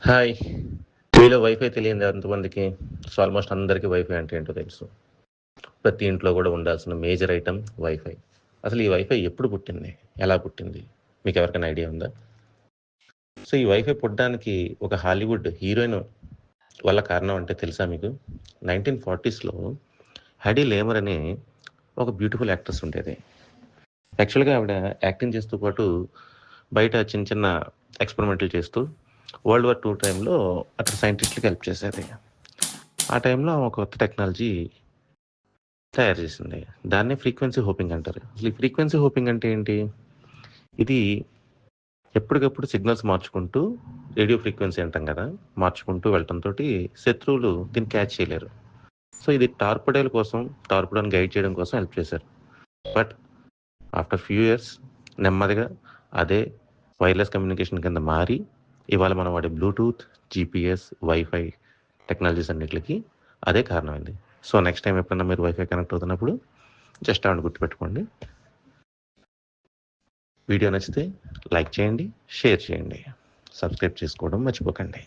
Hi! మీలో wifi తెలియనిది ఎంతమందికి? సో, ఆల్‌మోస్ట్ అందరికీ వైఫై అంటే ఏంటో తెలుసు. ప్రతి ఇంట్లో గూడా ఉండాల్సిన మేజర్ ఐటెమ్ వైఫై. అసలు ఈ వైఫై ఎప్పుడు పుట్టింది? ఎలా పుట్టింది? మీకెవరికైనా ఐడియా ఉందా? సో, ఈ వైఫై పుట్టడానికి ఒక హాలీవుడ్ హీరోయిన్ వల్ల కారణం అంటే తెలుసా మీకు? 1940స్‌లో హడీ లేమర్ అనే ఒక బ్యూటిఫుల్ యాక్ట్రెస్ ఉండేది. యాక్చువల్‌గా ఆవిడ యాక్టింగ్ చేస్తూ పాటు బయట చిన్న చిన్న ఎక్స్‌పెరిమెంట్‌లు చేస్తూ వరల్డ్ వార్ II టైంలో అక్కడ సైంటిస్ట్‌లకి హెల్ప్ చేసేది. ఆ టైంలో ఆమె ఒక కొత్త టెక్నాలజీ తయారు చేసింది. దాన్నే ఫ్రీక్వెన్సీ హోపింగ్ అంటారు. అసలు ఈ ఫ్రీక్వెన్సీ హోపింగ్ అంటే ఏంటి? ఇది ఎప్పటికప్పుడు సిగ్నల్స్ మార్చుకుంటూ రేడియో ఫ్రీక్వెన్సీ అంటాం గదా! మార్చుకుంటూ వెళ్ళటంతోటి శత్రువులు దీన్ని క్యాచ్ చేయలేరు. సో, ఇది టార్పెడోల కోసం టార్పెడోని గైడ్ చేయడం కోసం హెల్ప్ చేశారు. బట్ ఆఫ్టర్ ఫ్యూ ఇయర్స్ నెమ్మదిగా అదే వైర్‌లెస్ కమ్యూనికేషన్ కింద మారి ఇవాళ మనం వాడే బ్లూటూత్, జీపీఎస్, వైఫై టెక్నాలజీస్ అన్నిట్లికి అదే కారణమైంది. సో, నెక్స్ట్ టైమ్ ఎప్పుడన్నా మీరు వైఫై కనెక్ట్ అవుతున్నప్పుడు జస్ట్ ఆవిడని గుర్తుపెట్టుకోండి. వీడియో నచ్చితే లైక్ చేయండి, షేర్ చేయండి. సబ్స్క్రైబ్ చేసుకోవడం మర్చిపోకండి.